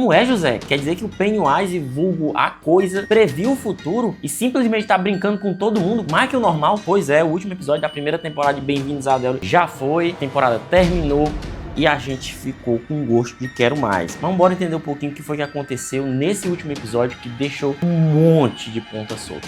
Como é, José? Quer dizer que o Pennywise, vulgo a coisa, previu o futuro e simplesmente tá brincando com todo mundo, mais que o normal? Pois é, o último episódio da primeira temporada de Bem-vindos a Adeus já foi, a temporada terminou e a gente ficou com gosto de quero mais. Mas bora entender um pouquinho o que foi que aconteceu nesse último episódio que deixou um monte de ponta solta.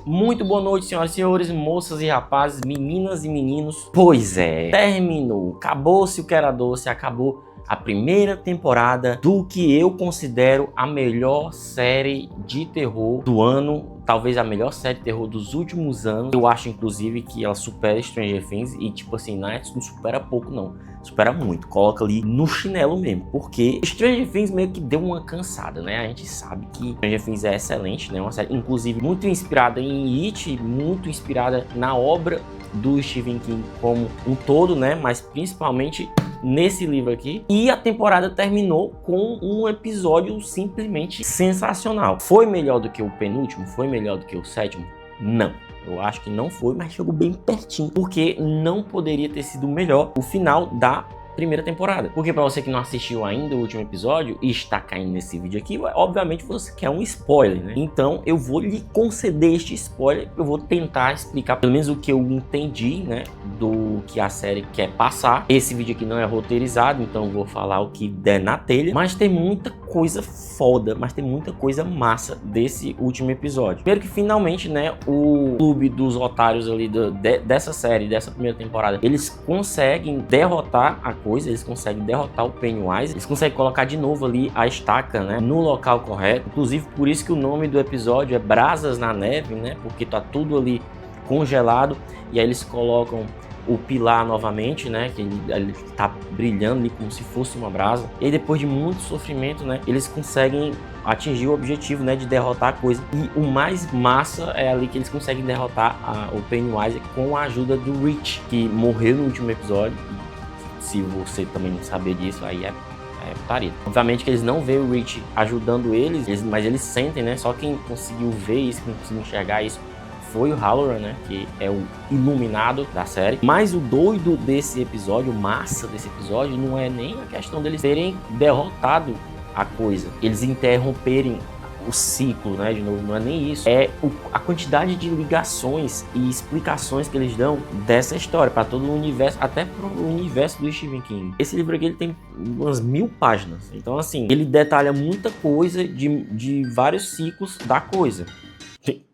Muito boa noite, senhoras e senhores, moças e rapazes, meninas e meninos. Pois é, terminou, acabou-se o que era doce, acabou a primeira temporada do que eu considero a melhor série de terror do ano, talvez a melhor série de terror dos últimos anos. Eu acho, inclusive, que ela supera Stranger Things e, tipo assim, não supera pouco, não. Supera muito, coloca ali no chinelo mesmo, porque Stranger Things meio que deu uma cansada, né? A gente sabe que Stranger Things é excelente, né? Uma série, inclusive, muito inspirada em It, muito inspirada na obra do Stephen King como um todo, né? Mas principalmente nesse livro aqui. E a temporada terminou com um episódio simplesmente sensacional. Foi melhor do que o penúltimo? Foi melhor do que o sétimo? Não. Eu acho que não foi, mas chegou bem pertinho. Porque não poderia ter sido melhor o final da primeira temporada. Porque para você que não assistiu ainda o último episódio e está caindo nesse vídeo aqui, obviamente você quer um spoiler, né? Então eu vou lhe conceder este spoiler. Eu vou tentar explicar pelo menos o que eu entendi, né, do que a série quer passar. Esse vídeo aqui não é roteirizado, então eu vou falar o que der na telha. Mas tem muita coisa foda, mas tem muita coisa massa desse último episódio. Primeiro que finalmente, né, o clube dos otários ali dessa série, dessa primeira temporada, eles conseguem derrotar a coisa, eles conseguem derrotar o Pennywise, eles conseguem colocar de novo ali a estaca, né, no local correto. Inclusive por isso que o nome do episódio é Brasas na Neve, né, porque tá tudo ali congelado e aí eles colocam o pilar novamente, né, que ele tá brilhando ali como se fosse uma brasa. E aí, depois de muito sofrimento, né, eles conseguem atingir o objetivo, né, de derrotar a coisa. E o mais massa é ali que eles conseguem derrotar o Pennywise com a ajuda do Rich, que morreu no último episódio. Se você também não saber disso, aí é putaria. Obviamente que eles não veem o Rich ajudando eles, mas eles sentem, né? Só quem conseguiu ver isso, quem conseguiu enxergar isso, foi o Halloran, né? Que é o iluminado da série. Mas o doido desse episódio, massa desse episódio, não é nem a questão deles terem derrotado a coisa, eles interromperem o ciclo, né? De novo, não é nem isso. É a quantidade de ligações e explicações que eles dão dessa história para todo o universo, até para o universo do Stephen King. Esse livro aqui ele tem umas 1000 páginas. Então, assim, ele detalha muita coisa de vários ciclos da coisa.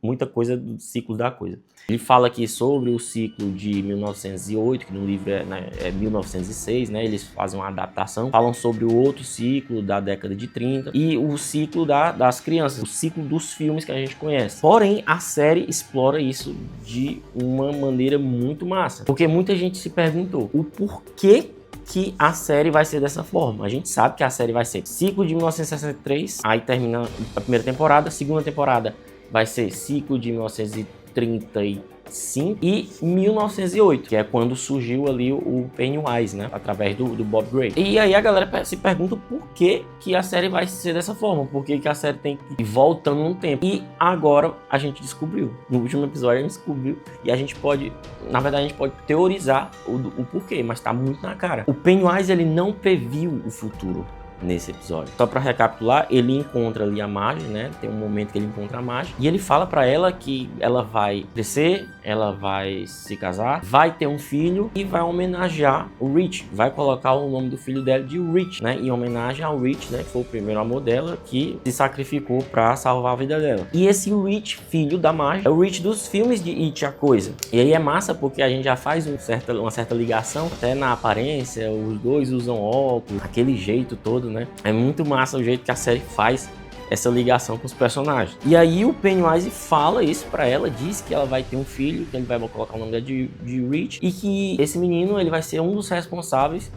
Muita coisa do ciclo da coisa. Ele fala aqui sobre o ciclo de 1908, que no livro é 1906, né? Eles fazem uma adaptação. Falam sobre o outro ciclo da década de 30 e o ciclo das crianças, o ciclo dos filmes que a gente conhece. Porém, a série explora isso de uma maneira muito massa. Porque muita gente se perguntou o porquê que a série vai ser dessa forma. A gente sabe que a série vai ser ciclo de 1963, aí termina a primeira temporada, a segunda temporada vai ser ciclo de 1935 e 1908, que é quando surgiu ali o Pennywise, né? Através do Bob Gray. E aí a galera se pergunta por que a série vai ser dessa forma, por que a série tem que ir voltando no tempo. E agora a gente descobriu. No último episódio a gente descobriu. E a gente pode, na verdade, a gente pode teorizar o porquê, mas tá muito na cara. O Pennywise, ele não previu o futuro nesse episódio. Só para recapitular, ele encontra ali a Marge, né? Tem um momento que ele encontra a Marge e ele fala para ela que ela vai crescer, ela vai se casar, vai ter um filho e vai homenagear o Rich. Vai colocar o nome do filho dela de Rich, né? Em homenagem ao Rich, né? Que foi o primeiro amor dela que se sacrificou para salvar a vida dela. E esse Rich, filho da Marge, é o Rich dos filmes de It, a coisa. E aí é massa porque a gente já faz uma certa ligação, até na aparência, os dois usam óculos, aquele jeito todo, né? É muito massa o jeito que a série faz essa ligação com os personagens. E aí o Pennywise fala isso pra ela, diz que ela vai ter um filho, que ele vai colocar o nome dela de Rich, e que esse menino ele vai ser um dos responsáveis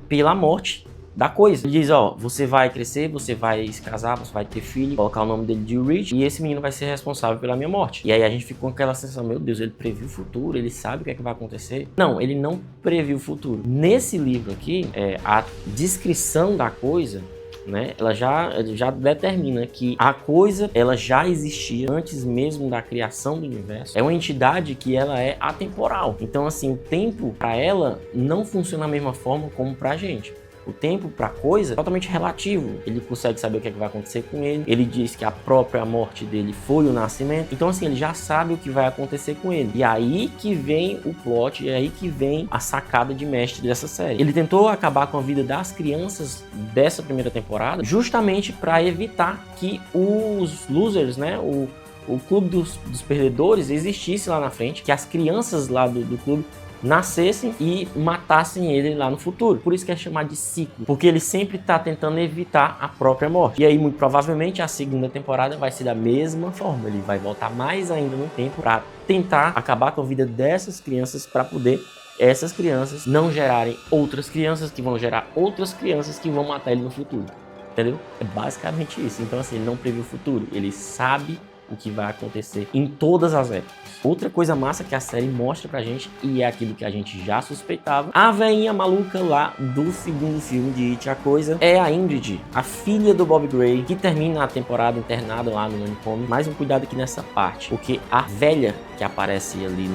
pela morte da coisa. Ele diz, ó, você vai crescer, você vai se casar, você vai ter filho, colocar o nome dele de Rich, e esse menino vai ser responsável pela minha morte. E aí a gente ficou com aquela sensação, meu Deus, ele previu o futuro, ele sabe o que é que vai acontecer. Não, ele não previu o futuro. Nesse livro aqui, a descrição da coisa, né, ela já determina que a coisa ela já existia antes mesmo da criação do universo. É uma entidade que ela é atemporal. Então, assim, o tempo para ela não funciona da mesma forma como pra gente. O tempo pra coisa é totalmente relativo. Ele consegue saber o que é que vai acontecer com ele. Ele diz que a própria morte dele foi o nascimento. Então assim, ele já sabe o que vai acontecer com ele. E aí que vem o plot, e aí que vem a sacada de mestre dessa série. Ele tentou acabar com a vida das crianças dessa primeira temporada justamente para evitar que os losers, né, o clube dos perdedores existisse lá na frente, que as crianças lá do clube nascessem e matassem ele lá no futuro. Por isso que é chamado de ciclo, porque ele sempre está tentando evitar a própria morte. E aí, muito provavelmente, a segunda temporada vai ser da mesma forma. Ele vai voltar mais ainda no tempo para tentar acabar com a vida dessas crianças, para poder essas crianças não gerarem outras crianças que vão gerar outras crianças que vão matar ele no futuro. Entendeu? É basicamente isso. Então, assim, ele não prevê o futuro. Ele sabe o que vai acontecer em todas as épocas. Outra coisa massa que a série mostra pra gente, e é aquilo que a gente já suspeitava, a veinha maluca lá do segundo filme de It, a Coisa, é a Ingrid, a filha do Bob Gray, que termina a temporada internada lá no manicômio. Mais um cuidado aqui nessa parte, porque a velha que aparece ali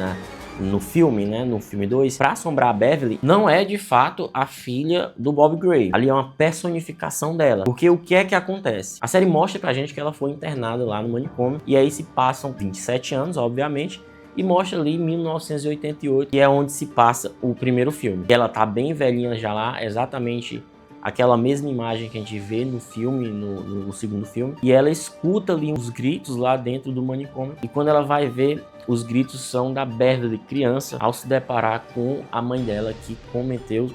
no filme, né, no filme 2, pra assombrar a Beverly, não é de fato a filha do Bob Gray. Ali é uma personificação dela. Porque o que é que acontece? A série mostra pra gente que ela foi internada lá no manicômio, e aí se passam 27 anos, obviamente, e mostra ali 1988, que é onde se passa o primeiro filme. Ela tá bem velhinha já lá, exatamente aquela mesma imagem que a gente vê no filme, no segundo filme, e ela escuta ali os gritos lá dentro do manicômio, e quando ela vai ver, os gritos são da Beverly criança, ao se deparar com a mãe dela que cometeu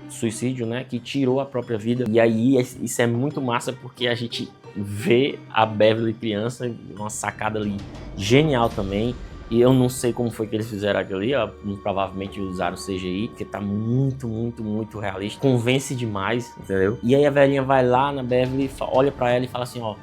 suicídio, né, que tirou a própria vida. E aí isso é muito massa, porque a gente vê a Beverly criança, uma sacada ali genial também. E eu não sei como foi que eles fizeram aquilo ali, ó, provavelmente usaram CGI, porque tá muito realista, convence demais, entendeu? E aí a velhinha vai lá na Beverly, olha pra ela e fala assim, ó,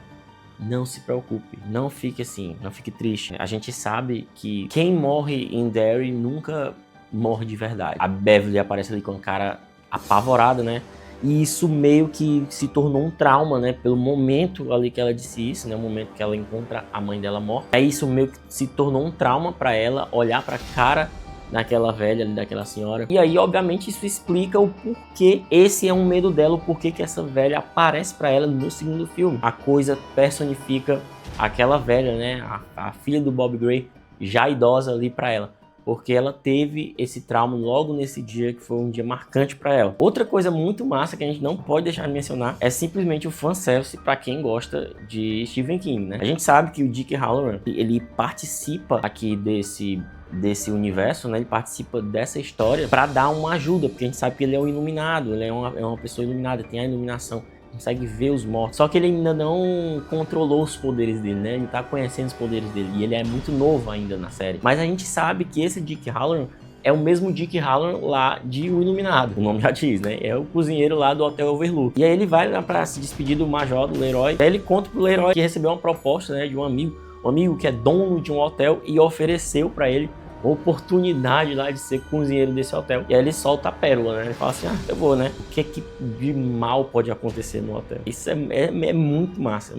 não se preocupe, não fique assim, não fique triste. A gente sabe que quem morre em Derry nunca morre de verdade. A Beverly aparece ali com a cara apavorada, né? E isso meio que se tornou um trauma, né? Pelo momento ali que ela disse isso, né? O momento que ela encontra a mãe dela morta. Aí isso meio que se tornou um trauma para ela, olhar para a cara daquela velha ali, daquela senhora. E aí, obviamente, isso explica o porquê esse é um medo dela, o porquê que essa velha aparece para ela no segundo filme. A Coisa personifica aquela velha, né? A filha do Bob Gray, já idosa ali para ela. Porque ela teve esse trauma logo nesse dia, que foi um dia marcante para ela. Outra coisa muito massa que a gente não pode deixar de mencionar é simplesmente o fanservice para quem gosta de Stephen King, né? A gente sabe que o J.K. Halloran, ele participa aqui desse universo, né? Ele participa dessa história para dar uma ajuda, porque a gente sabe que ele é um iluminado, ele é uma pessoa iluminada, tem a iluminação, consegue ver os mortos. Só que ele ainda não controlou os poderes dele, né? Ele tá conhecendo os poderes dele e ele é muito novo ainda na série. Mas a gente sabe que esse J.K. Halloran é o mesmo J.K. Halloran lá de O Iluminado. O nome já diz, né? É o cozinheiro lá do Hotel Overlook. E aí ele vai lá pra se despedir do Major, do Leroy. Aí ele conta pro Leroy que recebeu uma proposta, né, de um amigo que é dono de um hotel e ofereceu pra ele oportunidade lá de ser cozinheiro desse hotel. E aí ele solta a pérola, né? Ele fala assim, eu vou, né? O que é que de mal pode acontecer no hotel? Isso é muito massa,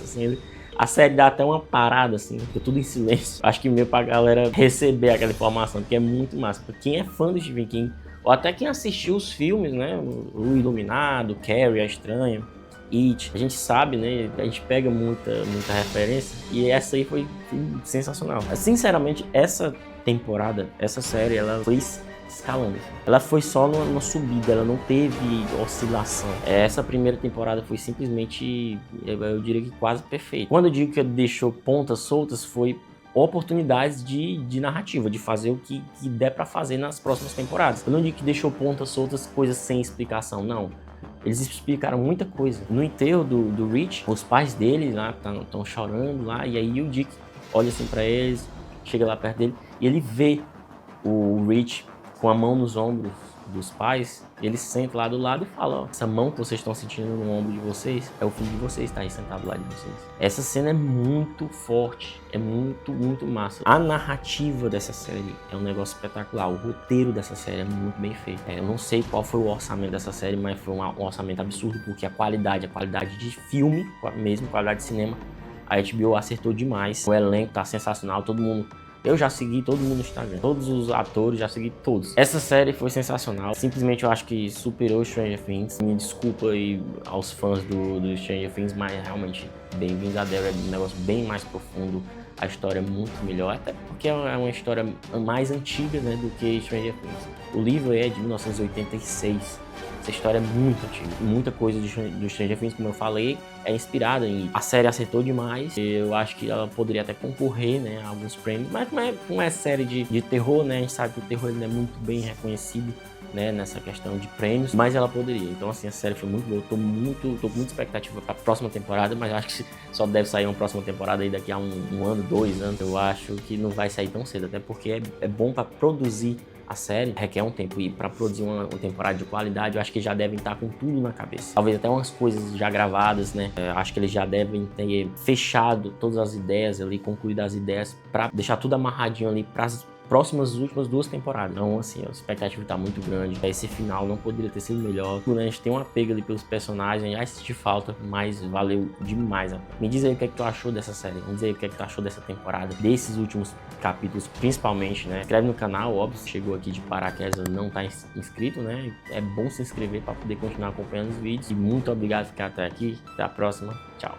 assim. A série dá até uma parada, assim, fica tudo em silêncio. Acho que meio pra galera receber aquela informação, porque é muito massa. Pra quem é fã do Stephen King, ou até quem assistiu os filmes, né? O Iluminado, Carrie, a Estranha, It, a gente sabe, né? A gente pega muita referência, e essa aí foi sensacional. Sinceramente, essa temporada, essa série, ela foi escalando. Ela foi só numa subida, ela não teve oscilação. Essa primeira temporada foi simplesmente, eu diria que quase perfeita. Quando eu digo que deixou pontas soltas, foi oportunidades de narrativa, de fazer o que der pra fazer nas próximas temporadas. Eu não digo que deixou pontas soltas, coisas sem explicação, não. Eles explicaram muita coisa. No enterro do Rich, os pais dele lá estão chorando lá, e aí o Dick olha assim pra eles, chega lá perto dele, e ele vê o Rich com a mão nos ombros dos pais, e ele senta lá do lado e fala, ó, essa mão que vocês estão sentindo no ombro de vocês, é o filho de vocês, tá aí sentado lá de vocês. Essa cena é muito forte, é muito massa. A narrativa dessa série é um negócio espetacular, o roteiro dessa série é muito bem feito. Eu não sei qual foi o orçamento dessa série, mas foi um orçamento absurdo, porque a qualidade de filme, mesmo qualidade de cinema, a HBO acertou demais. O elenco tá sensacional, todo mundo Eu já segui todo mundo no Instagram, todos os atores, já segui todos. Essa série foi sensacional, simplesmente eu acho que superou Stranger Things. Me desculpa aí aos fãs do Stranger Things, mas realmente Bem-vindos a Derry é um negócio bem mais profundo, a história é muito melhor, até porque é uma história mais antiga, né, do que Stranger Things. O livro é de 1986. Essa história é muito antiga. Muita coisa do Stranger Things, como eu falei, é inspirada em... A série acertou demais. Eu acho que ela poderia até concorrer, né, a alguns prêmios. Mas não é série de terror, né? A gente sabe que o terror ele é muito bem reconhecido, né, nessa questão de prêmios. Mas ela poderia. Então, assim, a série foi muito boa. Tô com muita expectativa para a próxima temporada. Mas eu acho que só deve sair uma próxima temporada aí daqui a um ano, 2 anos. Eu acho que não vai sair tão cedo. Até porque é bom para produzir. A série requer um tempo e para produzir uma temporada de qualidade, eu acho que já devem estar com tudo na cabeça. Talvez até umas coisas já gravadas, né? Acho que eles já devem ter fechado todas as ideias ali, concluído as ideias para deixar tudo amarradinho ali para as últimas 2 temporadas. Então, assim, a expectativa tá muito grande. Esse final não poderia ter sido melhor. A gente tem um apego ali pelos personagens, já senti falta, mas valeu demais. Me diz aí o que é que tu achou dessa série. Me diz aí o que é que tu achou dessa temporada, desses últimos capítulos, principalmente, né? Inscreve no canal, óbvio, se chegou aqui de paraquedas não tá inscrito, né? É bom se inscrever para poder continuar acompanhando os vídeos. E muito obrigado por ficar até aqui. Até a próxima. Tchau.